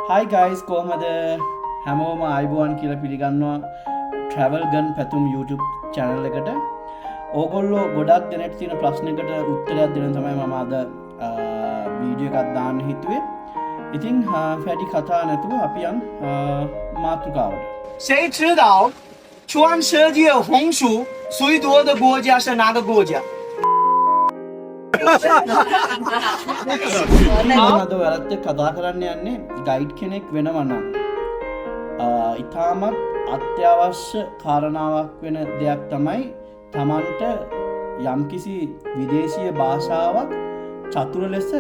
Hi guys, කොහමද හැමෝම අයිබෝවන් කියලා පිළිගන්නවා travel gun පැතුම් YouTube channel එකට. ඕගොල්ලෝ ගොඩක් දෙනෙක් තියෙන ප්‍රශ්නයකට උත්තරයක් දෙන්න තමයි මම අද වීඩියෝ එකක් දාන්න හිතුවේ. ඉතින් වැඩි කතා නැතුව අපි යන් මාතෘකාවට. 谁知道全世界红薯最多的国家是哪个国家？ අද වැරත්ත කතා කරන්න යන්නේ ගයිඩ් කෙනෙක් වෙනවනම් ඉතාමත් අත්‍යවශ්‍ය කාරණාවක් වෙන දෙයක් තමයි තමන්ට යම්කිසි විදේශීය භාෂාවක් චතුර ලෙස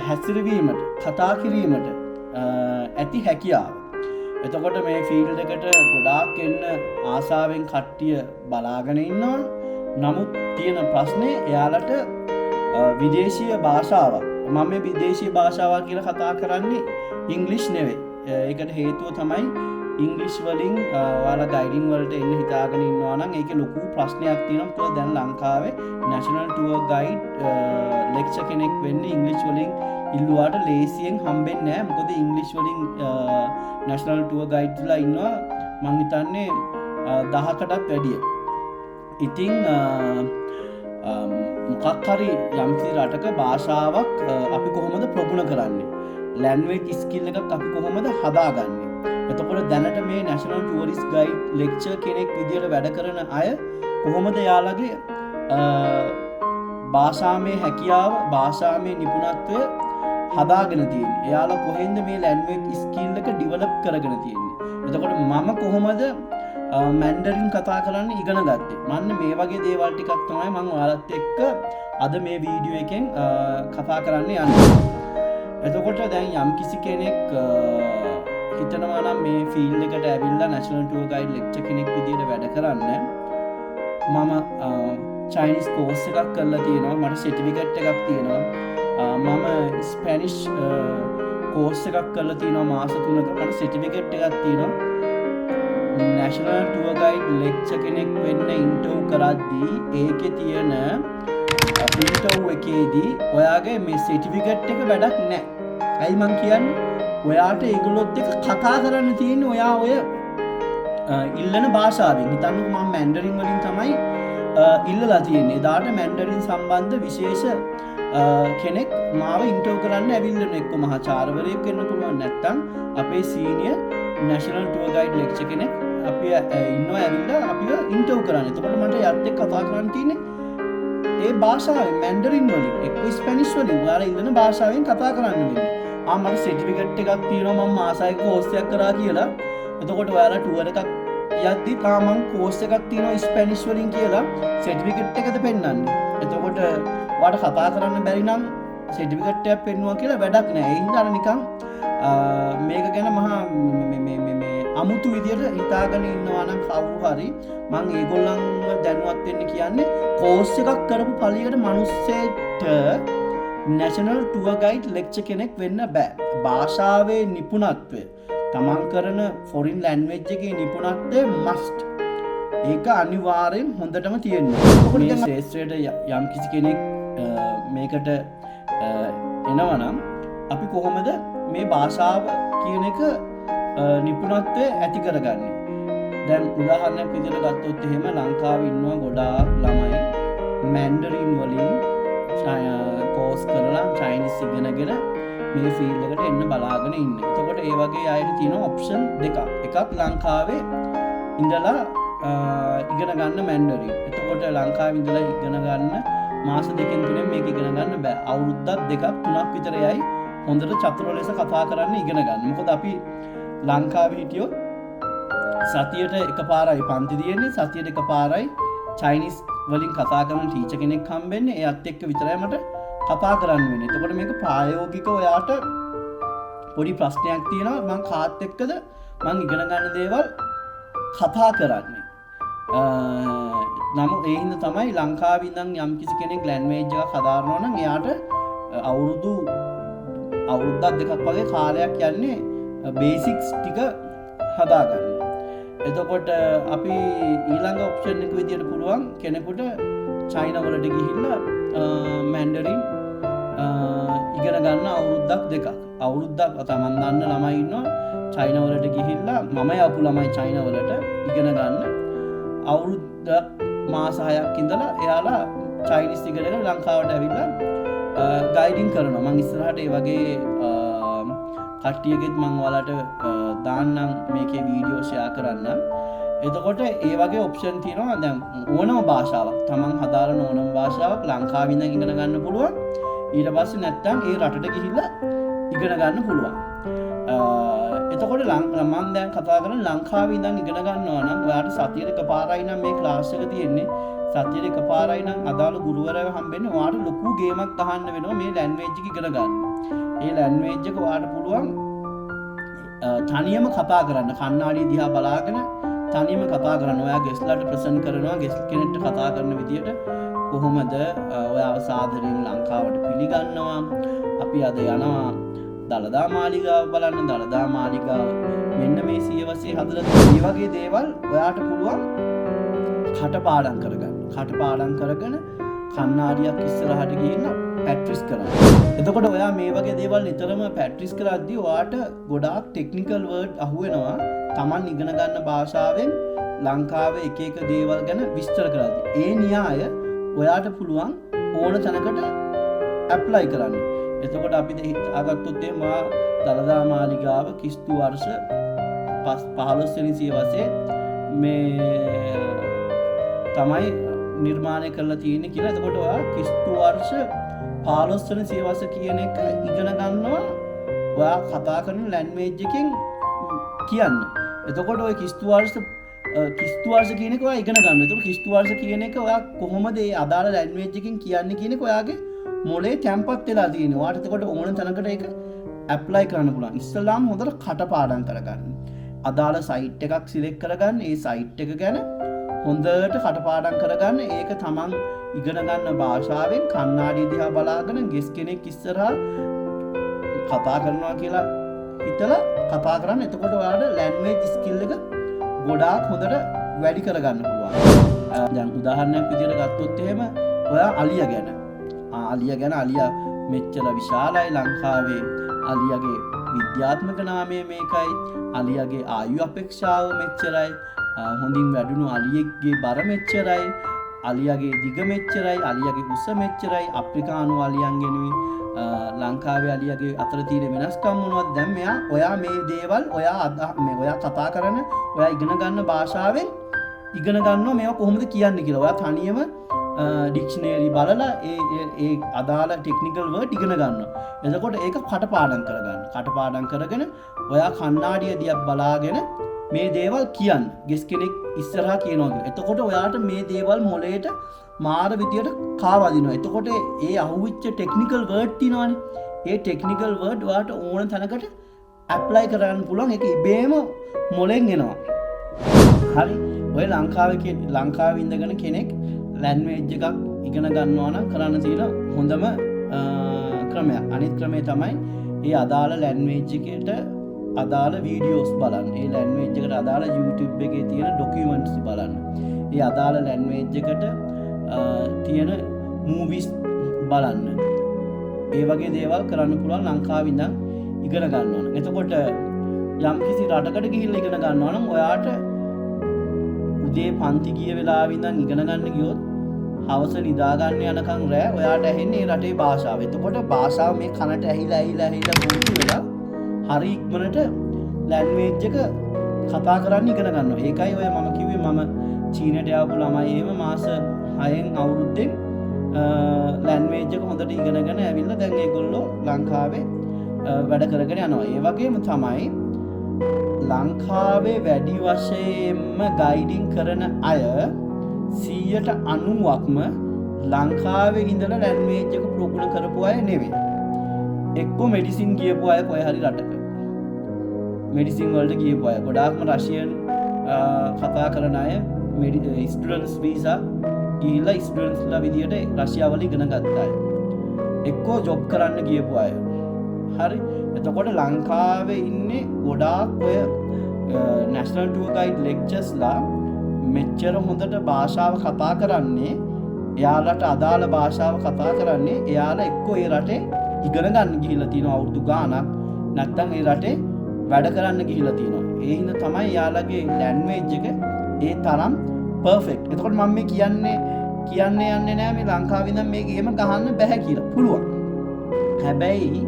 හැසිරවීමට කතා කිරීමට ඇති හැකියාව. එතකොට මේ ෆීල්ඩ් එකට ගොඩාක් එන්න ආසාවෙන් කට්ටිය බලාගෙන ඉන්නවා. නමුත් තියෙන ප්‍රශ්නේ එයාලට විදේශීය භාෂාවක් මම මේ විදේශීය භාෂාවක් කියලා කතා කරන්නේ ඉංග්‍රීසි නෙවෙයි. ඒකට හේතුව තමයි ඉංග්‍රීසි වලින් ඔයාලා ගයිඩින් වලට එන්න හිතාගෙන ඉන්නවා නම් ඒකේ ලොකු ප්‍රශ්නයක් තියෙනවා. මොකද දැන් ලංකාවේ නැෂනල් ටුවර් ගයිඩ් ලෙක්චර් කෙනෙක් වෙන්න ඉංග්‍රීසි වලින් ඉල්ලුවාට ලේසියෙන් හම්බෙන්නේ නැහැ. මොකද ඉංග්‍රීසි වලින් නැෂනල් ටුවර් ගයිඩ්ස්ලා ඉන්නවා මං හිතන්නේ 10කටත් වැඩිය. ඉතින් මොකක් හරි යම්කිසි රටක භාෂාවක් අපි කොහොමද ප්‍රගුණ කරන්නේ? ලැන්ග්වේජ් ස්කිල් එකක් අපි කොහොමද හදාගන්නේ? එතකොට දැනට මේ නැෂනල් ටුවරිස්ට් ගයිඩ් ලෙක්චර් කෙනෙක් විදියට වැඩ කරන අය කොහොමද යාළගේ භාෂාමය හැකියාව, භාෂාමය නිපුණත්වය හදාගෙන තියෙන්නේ? එයාලා කොහෙන්ද මේ ලැන්ග්වේජ් ස්කිල් එක ඩිවෙලොප් කරගෙන තියෙන්නේ? එතකොට මම කොහොමද මැන්ඩරින් කතා කරන්න ඉගෙන ගත්තේ? මන්න මේ වගේ දේවල් ටිකක් තමයි මම ඔයාලත් එක්ක අද මේ වීඩියෝ එකෙන් කතා කරන්න යන්නේ. එතකොට දැන් යම්කිසි කෙනෙක් හිතනවා නම් මේ ෆීල්ඩ් එකට ඇවිල්ලා නැෂනල් ටුවර් ගයිඩ් ලෙක්චර් කෙනෙක් විදියට වැඩ කරන්න මම චයිනීස් කෝස් එකක් කරලා තියෙනවා. මට සර්ටිෆිකේට් එකක් තියෙනවා. මම ස්පැනිෂ් කෝස් එකක් කරලා තියෙනවා මාස 3ක. මට සර්ටිෆිකේට් එකක් තියෙනවා. නැෂනල් ටුවර් ගයිඩ් ලෙක්චර් කෙනෙක් වෙන්න ඉන්ටර්වයුව කරද්දී ඒකේ තියෙන ඉන්ටර්වයුව එකේදී ඔයාගේ මේ සර්ටිෆිකේට් එක වැඩක් නැහැ. ඇයි මං කියන්නේ? ඔයාට ඒගොල්ලොත් එක්ක කතා කරන්න තියෙන්නේ ඔයා ඔය ඉල්ලන භාෂාවෙන්. හිතන්නකෝ මම මැන්ඩරින් වලින් තමයි ඉල්ලලා තියෙන්නේ. එදාට මැන්ඩරින් සම්බන්ධ විශේෂ කෙනෙක් මාව ඉන්ටර්වයුව කරන්න ඇවිල්ලා එක්ක මහාචාර්යවරයෙක් වෙන්න පුළුවන්. නැත්නම් අපේ senior national tour guide lecture කෙනෙක් අපි ඉන්නවා ඇවිල්ලා අපිව ඉන්ටර්වයුව කරන්න. එතකොට මට යත් එක්ක කතා කරන්න තියෙන්නේ ඒ භාෂාවෙන් මැන්ඩරින් වලින් එක්ක ස්පැනිෂ් වලින් ඔයාලා ඉන්න භාෂාවෙන් කතා කරන්න වෙන්නේ. මට සර්ටිෆිකේට් එකක් තියෙනවා මම මාසයක කෝස් එකක් කරා කියලා. එතකොට ඔයාලා ටුවර් එකක් යද්දි මම කෝස් එකක් තියෙනවා ස්පැනිෂ් වලින් කියලා සර්ටිෆිකේට් එකද පෙන්නන්නේ. එතකොට ඔයාලට කතා කරන්න බැරි නම් සර්ටිෆිකේට් එකක් පෙන්නුවා කියලා වැඩක් නැහැ. ඒ හින්දා නිකන් මේක ගැන මහා අමුතු විදියට හිතාගෙන ඉන්නවා නම් කවුරු හරි මම ඒගොල්ලන්ව දැනුවත් වෙන්න කියන්නේ කෝස් එකක් කරපු පළියට මිනිස්සෙට නැෂනල් ටුවර් ගයිඩ් ලෙක්චර් කෙනෙක් වෙන්න බෑ. භාෂාවේ නිපුණත්වය තමන් කරන ෆොරින් ලැන්ග්වේජ් එකේ නිපුණත්වය මස්ට්. ඒක අනිවාර්යෙන් හොඳටම තියෙනවා. මේ ශාස්ත්‍රයට යම්කිසි කෙනෙක් මේකට එනවා නම් අපි කොහොමද මේ භාෂාව කියන එක නිපුණත්වය ඇති කරගන්නේ? දැන් උදාහරණයක් විදිහට ගත්තොත් එහෙම ලංකාවේ ඉන්නවා ගොඩාක් ළමයි මැන්ඩරින් වලින් කෝස් කරලා චයිනීස් ඉගෙනගෙන මේ ෆීල්ඩ් එකට එන්න බලාගෙන ඉන්නේ. එතකොට ඒ වගේ අයට තියෙන ඔප්ෂන් දෙකක්. එකක් ලංකාවේ ඉඳලා ඉගෙන ගන්න මැන්ඩරින්. එතකොට ලංකාවේ ඉඳලා ඉගෙන ගන්න මාස 2කින් 3කින් මේක ඉගෙන ගන්න බෑ. අවුරුද්දක් 2ක් 3ක් විතර යයි හොඳට චතුර ලෙස කතා කරන්න ඉගෙන ගන්න. මොකද අපි ලංකාවේ හිටියොත් සතියට එකපාරයි පන්ති තියෙන්නේ. සතියට එකපාරයි චයිනීස් වලින් කතා කරන ටීචර් කෙනෙක් හම්බෙන්නේ. එයාත් එක්ක විතරයි මට කතා කරන්න වෙන්නේ. එතකොට මේක ප්‍රායෝගිකව ඔයාට පොඩි ප්‍රශ්නයක් තියෙනවා මම කාත් එක්කද මම ඉගෙන ගන්න දේවල් කතා කරන්නේ. නමුත් ඒ හින්දා තමයි ලංකාවේ ඉඳන් යම්කිසි කෙනෙක් ලැන්ග්වේජ් එකක් හදාරනවා නම් එයාට අවුරුද්දක් දෙකක් වගේ කාලයක් යන්නේ බේසික්ස් ටික හදාගන්න. එතකොට අපි ඊළඟ ඔප්ෂන් එක විදියට පුළුවන් කෙනෙකුට චයිනා වලට ගිහිල්ලා මැන්ඩරින් ඉගෙන ගන්න අවුරුද්දක් දෙකක්. අවුරුද්දක් තමන් දන්න ළමයි ඉන්නවා චයිනා වලට ගිහිල්ලා මම යපු ළමයි චයිනා වලට ඉගෙන ගන්න අවුරුද්දක් මාස 6ක් ඉඳලා එයාලා චයිනීස් ඉගෙනගෙන ලංකාවට ඇවිල්ලා ගයිඩින් කරනවා. මම ඉස්සරහට ඒ වගේ කට්ටියගෙත් මම ඔයාලට දාන්නම් මේකේ වීඩියෝ ෂෙයා කරන්නම්. එතකොට ඒ වගේ ඔප්ෂන් තියෙනවා. දැන් ඕනම භාෂාවක් තමන් හදාරන ඕනම භාෂාවක් ලංකාවේ ඉඳන් ඉගෙන ගන්න පුළුවන්. ඊට පස්සේ නැත්තම් ඒ රටට ගිහිල්ලා ඉගෙන ගන්න පුළුවන්. එතකොට මම දැන් කතා කරන්නේ ලංකාවේ ඉඳන් ඉගෙන ගන්නවා නම් ඔයාලට සතියේ එකපාරයි නම් මේ ක්ලාස් එක තියෙන්නේ. සතියේ එකපාරයි නම් අදාළ ගුරුවරයව හම්බෙන්නේ ඔයාලට ලොකු ගේමක් අහන්න වෙනවා මේ ලැන්ග්වේජ් එක ඉගෙන ගන්න. ඒ ලැන්ග්වේජ් එක ඔයාලට පුළුවන් තනියම කතා කරන්න. කන්නාඩිය දිහා බලාගෙන තනියම කතා කරන්න. ඔයා ගෙස්ලට ප්‍රසන්ට් කරනවා. ගෙස් කෙනෙක්ට කතා කරන විදියට කොහොමද ඔයාව සාදරයෙන් ලංකාවට පිළිගන්නවා. අපි අද යනවා දළදා මාලිගාව බලන්න. දළදා මාලිගාව මෙන්න මේ සියවසේ හදලා මේ වගේ දේවල් ඔයාට පුළුවන් කටපාඩම් කරගන්න. කටපාඩම් කරගෙන කන්නාඩියක් ඉස්සරහට ගිහින් ප්‍රැක්ටිස් කරන්න. එතකොට ඔයා මේ වගේ දේවල් නිතරම ප්‍රැක්ටිස් කරද්දී ඔයාට ගොඩාක් ටෙක්නිකල් වර්ඩ් අහුවෙනවා. Taman ඉගෙන ගන්න භාෂාවෙන් ලංකාවේ එක එක දේවල් ගැන විස්තර කරද්දී. ඒ න්‍යාය ඔයාට පුළුවන් ඕන තැනකට ඇප්ලයි කරන්න. එතකොට අපි හිතාගත්තොත් මා දළදා මාලිගාව කිස්තු වර්ෂ 15 වෙනි සියවසේ මේ තමයි නිර්මාණය කරලා තියෙන්නේ කියලා. එතකොට ඔයා කිස්තු වර්ෂ 15 වෙනි සියවස කියන එක ඉගෙන ගන්නවා ඔයා කතා කරන ලැන්ග්වේජ් එකෙන් කියන්න. එතකොට ඔය කිස්තු වර්ෂ කියන එක ඔයා ඉගෙන ගන්න. එතකොට කිස්තු වර්ෂ කියන එක ඔයා කොහොමද ඒ අදාළ ලැන්ග්වේජ් එකෙන් කියන්නේ කියන එක ඔයාගේ මොලේ තැම්පත් වෙලා තියෙනවා. ඔයාට එතකොට ඕන තැනකට ඒක ඇප්ලයි කරන්න පුළුවන්. ඉස්සෙල්ලාම හොඳට කටපාඩම් කරගන්න. අදාළ සයිට් එකක් සිලෙක්ට් කරගන්න. ඒ සයිට් එක ගැන හොඳට කටපාඩම් කරගන්න. ඒක තමන් ඉගෙන ගන්න භාෂාවෙන් කන්නාඩිය දිහා බලාගෙන ගෙස් කෙනෙක් ඉස්සරහා කතා කරනවා කියලා හිතලා කතා කරන්න. එතකොට ඔයාට ලැන්ග්වේජ් ස්කිල් එක ගොඩාක් හොඳට වැඩි කරගන්න පුළුවන්. දැන් උදාහරණයක් විදිහට ගත්තොත් එහෙම ඔයා අලියා ගැන අලියා මෙච්චර විශාලයි ලංකාවේ. අලියාගේ විද්‍යාත්මක නාමය මේකයි. අලියාගේ ආයු අපේක්ෂාව මෙච්චරයි. හොඳින් වැඩුණු අලියෙක්ගේ බර මෙච්චරයි. අලියාගේ දිග මෙච්චරයි. අලියාගේ උස මෙච්චරයි. අප්‍රිකානු අලියන්ගෙනුයි ලංකාවේ අලියාගේ අතර තියෙන වෙනස්කම් මොනවද? දැන් ඔයා මේ දේවල් ඔයා කතා කරන ඔයා ඉගෙන ගන්න භාෂාවෙන් ඉගෙන ගන්නවා මේවා කොහොමද කියන්නේ කියලා. ඔයා තනියම ඩික්ෂනරි බලලා ඒ අදාළ ටෙක්නිකල් වර්ඩ් ඉගෙන ගන්නවා. එතකොට ඒක කටපාඩම් කරගන්න. කටපාඩම් කරගෙන ඔයා කන්නාඩිය දිහා බලාගෙන මේ දේවල් කියන්න. ගෙස් කෙනෙක් ඉස්සරහා කියනවා කියලා. එතකොට ඔයාට මේ දේවල් මොලේට මාර විදියට කාවදිනවා. එතකොට ඒ අහුවිච්ච ටෙක්නිකල් වර්ඩ් තියෙනවානේ. ඒ ටෙක්නිකල් වර්ඩ් ඔයාට ඕන තැනකට ඇප්ලයි කරන්න පුළුවන්. ඒක ඉබේම මොලෙන් එනවා. හරි. ඔය ලංකාවේ ඉඳගෙන කෙනෙක් ලැන්ග්වේජ් එකක් ඉගෙන ගන්නවා නම් කරන්න තියෙන හොඳම ක්‍රමයක්. අනිත් ක්‍රමය තමයි ඒ අදාළ ලැන්ග්වේජ් එකට අදාළ වීඩියෝස් බලන්න. ඒ ලැන්ග්වේජ් එකට අදාළ YouTube එකේ තියෙන ඩොකියුමන්ට්ස් බලන්න. ඒ අදාළ ලැන්ග්වේජ් එකට තියෙන මූවිස් බලන්න. ඒ වගේ දේවල් කරන්න පුළුවන් ලංකාවේ ඉඳන් ඉගෙන ගන්නවා නම්. එතකොට යම් කිසි රටකට ගිහිල්ලා ඉගෙන ගන්නවා නම් ඔයාට උදේ පන්ති ගිය වෙලාවෙ ඉඳන් ඉගෙන ගන්න ගියොත් හවස නිදා ගන්න යනකම් රෑ ඔයාට ඇහෙන්නේ ඒ රටේ භාෂාව. එතකොට භාෂාව මේ කනට ඇහිලා පුරුදු වෙලා හරි ඉක්මනට ලැන්ග්වේජ් එක කතා කරන්න ඉගෙන ගන්නවා. ඒකයි ඔය මම කිව්වේ මම චීනට යවපු ළමයි එහෙම මාස 6න් අවුරුද්දෙන් ලැන්ග්වේජ් එක හොඳට ඉගෙනගෙන ඇවිල්ලා දැන් ඒගොල්ලෝ ලංකාවේ වැඩ කරගෙන යනවා. ඒ වගේම තමයි ලංකාවේ වැඩි වශයෙන්ම ගයිඩින් කරන අය 90%ක්ම ලංකාවේ ඉඳලා ලැන්ග්වේජ් එක ප්‍රගුණ කරපු අය නෙවෙයි. එක්කෝ මෙඩිසින් ගියපු අය කොයි හරි රටක මෙඩිසින් වලට ගියපු අය. ගොඩාක්ම රෂියන් කතා කරන අය ස්ටුඩන්ට්ස් වීසා ගිහිල්ලා ස්ටුඩන්ට්ස්ලා විදියට රෂියාව වල ඉගෙන ගත්ත අය. එක්කෝ ජොබ් කරන්න ගියපු අය. හරි. එතකොට ලංකාවේ ඉන්නේ ගොඩාක් ඔය නැෂනල් ටුවර් ගයිඩ් ලෙක්චර්ස්ලා මෙච්චර හොඳට භාෂාව කතා කරන්නේ එයාලට අදාළ භාෂාව කතා කරන්නේ එයාලා එක්කෝ ඒ රටේ ඉගෙන ගන්න ගිහිල්ලා තියෙන අවුරුදු ගාණක් නැත්තම් ඒ රටේ වැඩ කරන්න ගිහිල්ලා තියෙනවා. ඒ හින්දා තමයි යාළගේ ලැන්ග්වේජ් එක ඒ තරම් පර්ෆෙක්ට්. එතකොට මම මේ කියන්නේ යන්නේ නෑ මේ ලංකාවේ ඉඳන් මේ ගේම ගහන්න බෑ කියලා. පුළුවන්. හැබැයි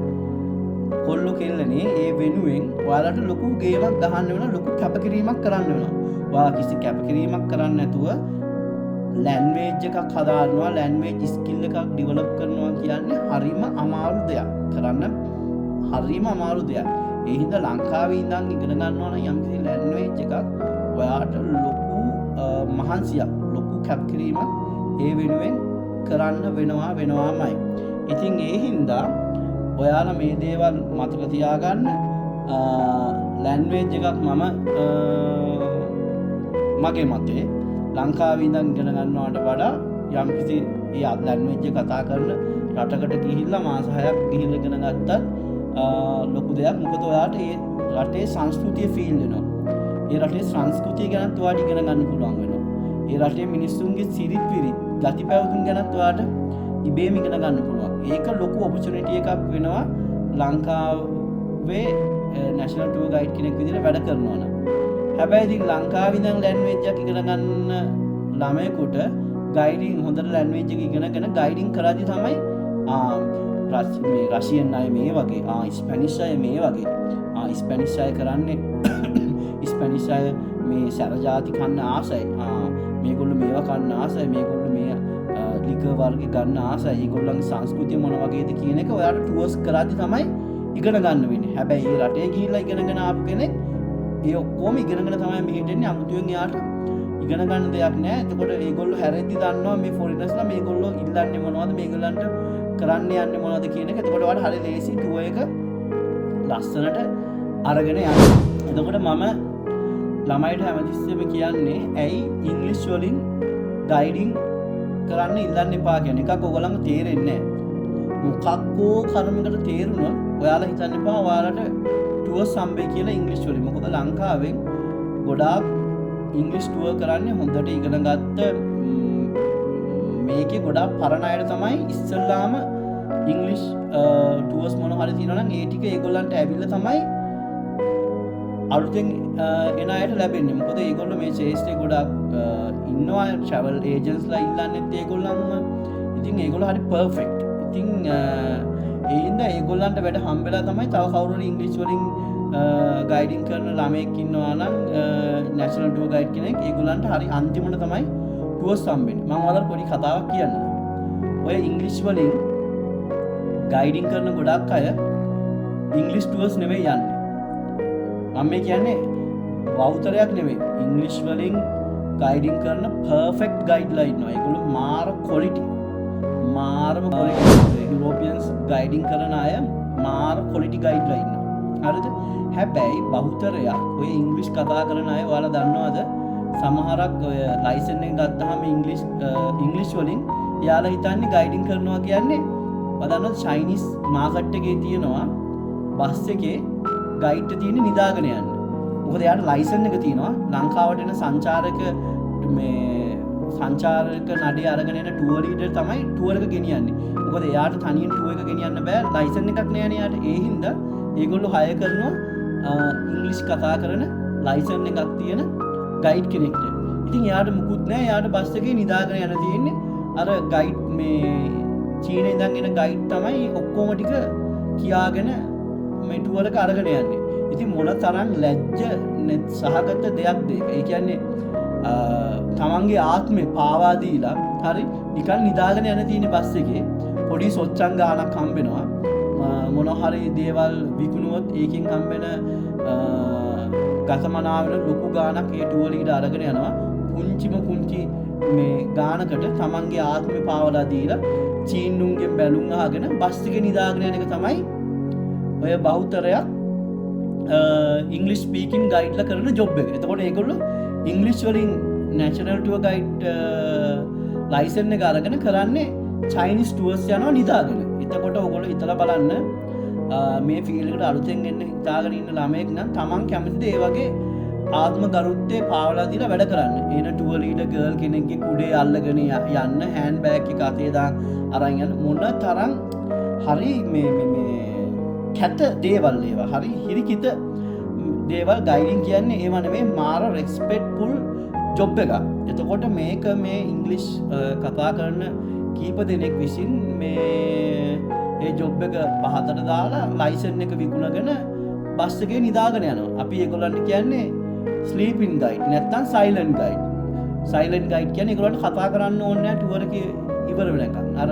කොල්ලෝ කෙල්ලනේ ඒ වෙනුවෙන් ඔයාලට ලොකු ගේමක් ගහන්න වෙනවා, ලොකු කැපකිරීමක් කරන්න වෙනවා. ඔයාලා කිසි කැපකිරීමක් කරන්නේ නැතුව ලැන්ග්වේජ් එකක් හදාගන්නවා, ලැන්ග්වේජ් ස්කිල් එකක් ඩෙවලොප් කරනවා කියන්නේ හරිම අමාරු දෙයක්. කරන්න හරිම අමාරු දෙයක්. ඒ හින්දා ලංකාවේ ඉඳන් ඉගෙන ගන්නවා නම් යම්කිසි ලැන්ග්වේජ් එකක් ඔයාට ලොකු මහන්සියක්, ලොකු කැපකිරීමක් ඒ වෙනුවෙන් කරන්න වෙනවාමයි. ඉතින් ඒ හින්දා ඔයාලා මේ දේවල් මතක තියාගන්න. ලැන්ග්වේජ් එකක් මම මගේ මතේ ලංකාවේ ඉඳන් ඉගෙන ගන්නවට වඩා යම්කිසි ඒ ලැන්ග්වේජ් එක කතා කරන රටකට ගිහිල්ලා මාස 6ක් ගිහිල්ලා ඉගෙන ගත්තත් ලොකු දෙයක්. මොකද ඔයාට ඒ රටේ සංස්කෘතිය ෆීල් වෙනවා. ඒ රටේ සංස්කෘතිය ගැන ඔයාට ඉගෙන ගන්න පුළුවන් වෙනවා. ඒ රටේ මිනිස්සුන්ගේ සිරිත් විරිත් ගති පැවතුම් ගැනත් ඔයාට ඉබේම ඉගෙන ගන්න පුළුවන්. ඒක ලොකු ඔපචුනිටි එකක් වෙනවා ලංකාවේ නැෂනල් ටුවර් ගයිඩ් කෙනෙක් විදිහට වැඩ කරනවා නම්. හැබැයි ඉතින් ලංකාවේ ඉඳන් ලැන්ග්වේජ් එකක් ඉගෙන ගන්න ළමයෙකුට ගයිඩින් හොඳට ලැන්ග්වේජ් එක ඉගෙනගෙන ගයිඩින් කරද්දි තමයි මේ රෂියන් අය මේ වගේ, ස්පැනිෂ් අය මේ වගේ, ස්පැනිෂ් අය කරන්නේ ස්පැනිෂ් අය මේ සැර ජාති කන්න ආසයි, මේගොල්ලෝ මේවා කන්න ආසයි, මේගොල්ලෝ මේ ලිකර් වර්ග ගන්න ආසයි, ඒගොල්ලන්ගේ සංස්කෘතිය මොන වගේද කියන එක ඔයාලා ටුවර්ස් කරද්දි තමයි ඉගෙන ගන්න වෙන්නේ. හැබැයි ඒ රටේ ගිහිල්ලා ඉගෙනගෙන ආපු කෙනෙක් ඒ ඔක්කොම ඉගෙනගෙන තමයි මෙහෙට එන්නේ. අමුතුවෙන් එයාට ඉගෙන ගන්න දෙයක් නෑ. එතකොට ඒගොල්ලෝ හැරෙද්දි දන්නවා මේ ෆොරිනර්ස්ලා මේගොල්ලෝ ඉල්ලන්නේ මොනවද, මේගොල්ලන්ට කරන්න යන්නේ මොනවද කියන එක. එතකොට ඔයාලා හරිය ලේසි ටුවර් එක ලස්සනට අරගෙන යන්න. එතකොට මම ළමයිට හැමතිස්සෙම කියන්නේ ඇයි ඉංග්‍රීසි වලින් ගයිඩින් කරන්න ඉල්ලන්න එපා කියන එකක් ඔයගොල්ලන්ට තේරෙන්නේ නැහැ. මොකක්කෝ කර්මයකට තේරුණොත් ඔයාලා හිතන්න එපා ඔයාලට ටුවර්ස් හම්බෙයි කියලා ඉංග්‍රීසි වලින්. මොකද ලංකාවෙන් ගොඩාක් ඉංග්‍රීසි ටුවර් කරන්නේ හොඳට ඉගෙන ගත්ත මේකේ ගොඩාක් පරණ අයට තමයි ඉස්සල්ලාම ඉංග්‍රීසි ටුවර්ස් මොන හරි තියෙනවා නම් ඒ ටික ඒගොල්ලන්ට ඇවිල්ලා තමයි අලුතෙන් එන අයට ලැබෙන්නේ. මොකද ඒගොල්ලෝ මේ ශේෂ්ත්‍රේ ගොඩාක් ඉන්නවා ට්‍රැවල් ඒජන්ට්ස්ලා ඉල්ලන්නෙත් ඒගොල්ලන්ම. ඉතින් ඒගොල්ලෝ හරි පර්ෆෙක්ට්. ඉතින් ඒ හින්දා ඒගොල්ලන්ට වැඩ හම්බෙලා තමයි තව කවුරු හරි ඉංග්‍රීසි වලින් ගයිඩින් කරන ළමයෙක් ඉන්නවා නම් නැෂනල් ටුවර් ගයිඩ් කෙනෙක්, ඒගොල්ලන්ට හරි අන්තිමට තමයි ටුවර්ස් හම්බෙන්නේ. මම ඔයාලට පොඩි කතාවක් කියන්නම්. ඔය ඉංග්‍රීසි වලින් ගයිඩින් කරන ගොඩක් අය ඉංග්‍රීසි ටුවර්ස් නෙමෙයි යන්නේ. මම මේ කියන්නේ වවුතරයක් නෙමෙයි. ඉංග්‍රීසි වලින් ගයිඩින් කරන පර්ෆෙක්ට් ගයිඩ්ලා ඉන්නවා. ඒගොල්ලෝ මාර ක්වොලිටි. මාරම ක්වොලිටි. යුරෝපියන්ස් ගයිඩින් කරන අය මාර ක්වොලිටි ගයිඩ්ලා ඉන්නවා. හරිද? හැබැයි බහුතරයක් ඔය ඉංග්‍රීසි කතා කරන අය ඔයාලා දන්නවද? සමහරක් ඔය ලයිසන් එක ගත්තාම ඉංග්‍රීසි වලින් එයාලා හිතන්නේ ගයිඩින් කරනවා කියන්නේ ඔයාලා චයිනීස් මාකට් එකේ තියෙනවා බස් එකේ ගයිඩ් එක තියෙන්නේ නිදාගෙන යන්න. මොකද එයාට ලයිසන් එක තියෙනවා. ලංකාවට එන සංචාරක නඩේ අරගෙන එන ටුවර් ලීඩර් තමයි ටුවර් එක ගෙනියන්නේ. මොකද එයාට තනියෙන් ටුවර් එක ගෙනියන්න බෑ. ලයිසන් එකක් නෑනේ එයාට. ඒ හින්දා ඒගොල්ලෝ හයර් කරනවා ඉංග්‍රීසි කතා කරන ලයිසන් එකක් තියෙන ගයිඩ් කෙනෙක්ට. ඉතින් එයාට මුකුත් නෑ. එයාට බස් එකේ නිදාගෙන යන තියෙන්නේ. අර ගයිඩ් මේ චීනේ ඉඳන් එන ගයිඩ් තමයි ඔක්කොම ටික කියාගෙන මේ ටුවර් එක අරගෙන යන්නේ. ඉතින් මොන තරම් ලැජ්ජ සහගත දෙයක්ද ඒක. ඒ කියන්නේ තමන්ගේ ආත්මේ පාවා දීලා හරි නිකන් නිදාගෙන යන තියෙන බස් එකේ පොඩි සොච්චන් ගානක් හම්බෙනවා. මොන හරි දේවල් විකුණුවොත් ඒකෙන් හම්බෙන ගතමනාවෙන ලොකු ගානක් ඒ ටුවර් ලීඩර් අරගෙන යනවා. පුංචි මේ ගානකට තමන්ගේ ආත්මේ පාවලා දීලා චීනුන්ගෙන් බැලුම් අහගෙන බස් එකේ නිදාගෙන යන එක තමයි ඔය බහුතරයක් ඉංග්‍රීසි ස්පීකින් ගයිඩ්ලා කරන ජොබ් එක. එතකොට ඒගොල්ලෝ ඉංග්‍රීසි වලින් නැෂනල් ටුවර් ගයිඩ් ලයිසන් එක අරගෙන කරන්නේ චයිනීස් ටුවර්ස් යනවා නිදාගෙන. එතකොට ඔයගොල්ලෝ හිතලා බලන්න මේ ෆීල්ඩ් එකට අලුතෙන් එන්න හිතාගෙන ඉන්න ළමයෙක් නම් තමන් කැමතිද ඒ වගේ ආත්ම ගරුත්වයේ පාවලා දීලා වැඩ කරන්න. එන ටුවර් ලීඩර් ගර්ල් කෙනෙක්ගේ කුඩේ අල්ලගෙන යන්න හෑන්ඩ් බෑග් එක අතේ දාන් අරන් යන මොන තරම් හරි මේ කැත දේවල් ඒවා හරි හිරිකිත දේවල් ගයිඩින් කියන්නේ ඒව නෙමෙයි මාර රෙස්පෙක්ට්ෆුල් ජොබ් එකක්. එතකොට මේක මේ ඉංග්ලිෂ් කතා කරන කීප දෙනෙක් විසින් මේ ජොබ් එක පහතට දාලා ලයිසන් එක විකුණගෙන බස් එකේ නිදාගෙන යනවා. අපි ඒගොල්ලන්ට කියන්නේ ස්ලීපින් ගයිඩ් නැත්නම් සයිලන්ට් ගයිඩ්. සයිලන්ට් ගයිඩ් කියන්නේ ඒගොල්ලන්ට කතා කරන්න ඕනේ නැහැ ටුවර් එක ඉවර වෙනකන්. අර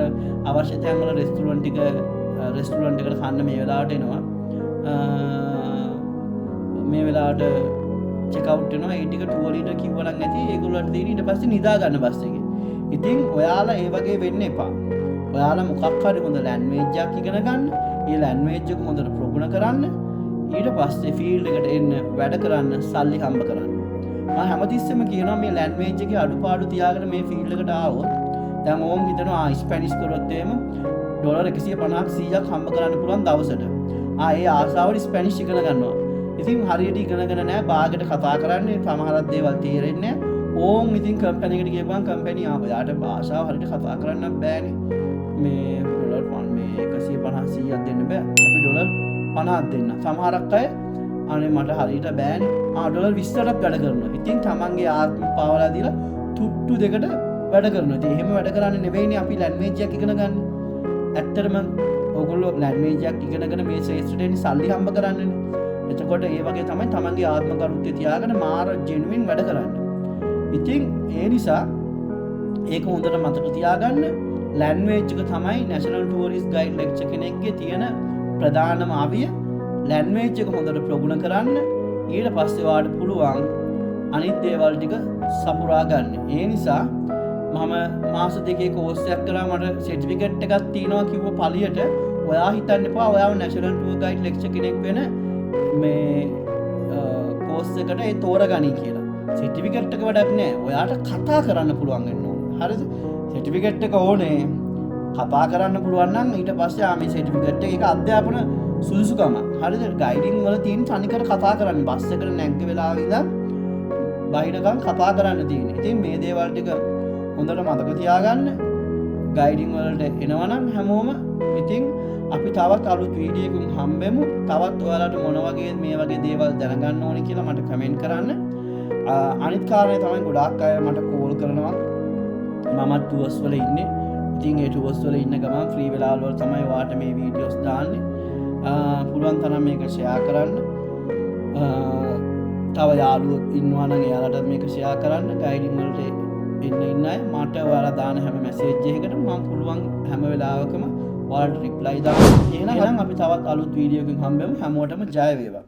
අවශ්‍ය තැන් වල රෙස්ටුරන්ට් එකට කන්න මේ වෙලාවට එනවා. මේ වෙලාවට චෙක් අවුට් වෙනවා. ඒ ටික ටුවර් ලීඩර් කිව්වනම් ඇති ඒගොල්ලන්ට දෙන ඊට පස්සේ නිදා ගන්න බස් එකේ. ඉතින් ඔයාලා ඒ වගේ වෙන්න එපා. ඔයාලා මොකක් හරි හොඳ ලැන්ග්වේජ් එකක් ඉගෙන ගන්න. ඒ ලැන්ග්වේජ් එක හොඳට ප්‍රගුණ කරන්න. ඊට පස්සේ ෆීල්ඩ් එකට එන්න වැඩ කරන්න සල්ලි හම්බ කරන්න. මම හැමතිස්සෙම කියනවා මේ ලැන්ග්වේජ් එකේ අඩුපාඩු තියාගෙන මේ ෆීල්ඩ් එකට ආවොත් දැන් ඕම් හිතනවා ස්පැනිෂ් කරොත් එහෙම ඩොලර් 150ක් 100ක් හම්බ කරන්න පුළුවන් දවසට. ඒ ආසාවට ස්පැනිෂ් ඉගෙන ගන්නවා. ඉතින් හරියට ඉගෙනගෙන නැහැ බාගෙට කතා කරන්නේ සමහරක් දේවල් තේරෙන්නේ නැහැ. ඕම් ඉතින් කම්පැනි එකට ගියපුවම කම්පැනි ඔයාට භාෂාව හරියට කතා කරන්න බෑනේ. මේ ඩොලර් 150 100ක් දෙන්න බෑ. අපි ඩොලර් 50ක් දෙන්න. සමහරක් අය අනේ මට හරියට බෑනේ. ඩොලර් 20ක් වැඩ කරනවා. ඉතින් තමන්ගේ ආත්ම පාවලා දීලා තුට්ටු දෙකට වැඩ කරනවා. ඉතින් එහෙම වැඩ කරන්නේ නෙවෙයිනේ අපි ලැන්ග්වේජ් එකක් ඉගෙන ගන්න. ඇත්තටම ඕගොල්ලෝ ලැන්ග්වේජ් එකක් ඉගෙනගෙන මේ ශ්‍රේෂ්ඨයෙන් සල්ලි හම්බ කරන්නනේ. එතකොට ඒ වගේ තමයි තමන්ගේ ආත්ම කරුත්‍ය තියාගෙන මාර ජෙනුයින් වැඩ කරන්න. ඉතින් ඒ නිසා ඒක හොඳට මතක තියාගන්න. ලැන්ග්වේජ් එක තමයි නැෂනල් ටූරිස්ට් ගයිඩ් ලෙක්චර් කෙනෙක්ගේ තියෙන ප්‍රධානම ආවිය. ලැන්ග්වේජ් එක හොඳට ප්‍රගුණ කරන්න. ඊට පස්සේ ඔයාලට පුළුවන් අනිත් දේවල් ටික සපුරා ගන්න. ඒ නිසා මම මාස දෙකේ කෝස් එකක් කරා මට සර්ටිෆිකේට් එකක් තියෙනවා කිව්ව පළියට ඔයා හිතන්න එපා ඔයාව නැෂනල් ටූර් ගයිඩ් ලෙක්චර් කෙනෙක් වෙන මේ කෝස් එකට ඒ තෝරගනි කියලා. සර්ටිෆිකේට් එක වැඩක් නෑ. ඔයාට කතා කරන්න පුළුවන් වෙන්න ඕනේ. හරිද? සර්ටිෆිකේට් එක ඕනේ. කතා කරන්න පුළුවන් නම් ඊට පස්සේ මේ සර්ටිෆිකේට් එක අධ්‍යාපන සුදුසුකම. හරිද? ගයිඩින් වල තියෙන තනිකර කතා කරන්න. බස් එකට නැග්ග වෙලාවෙ ඉඳන් බහිනකම් කතා කරන්න තියෙන්නේ. ඉතින් මේ දේවල් ටික හොඳට මතක තියාගන්න. ගයිඩින් වලට එනවනම් හැමෝම ඉතින් අපි තවත් අලුත් වීඩියෝ එකකින් හම්බෙමු. තවත් ඔයාලට මොන වගේ මේ වගේ දේවල් දැනගන්න ඕනේ කියලා මට කමෙන්ට් කරන්න. අනිත් කාරණේ තමයි ගොඩාක් අය මට කෝල් කරනවා. මමත් ටුවර්ස් වල ඉන්නේ. ඉතින් ඒ ටුවර්ස් වල ඉන්න ගමන් ෆ්‍රී වෙලාවල් වල තමයි ඔයාලට මේ වීඩියෝස් දාන්නේ. පුළුවන් තරම් මේක ෂෙයා කරන්න. තව යාළුවෝ ඉන්නවා නම් එයාලට මේක ෂෙයා කරන්න. ගයිඩින් වලට ඉන්න අය මට ඔයාලා දාන හැම මැසේජ් එකකටම මම පුළුවන් හැම වෙලාවකම ඔයාලට රිප්ලයි දාන්න. එහෙනම් අපි තවත් අලුත් වීඩියෝ එකකින් හම්බෙමු. හැමෝටම ජය වේවා.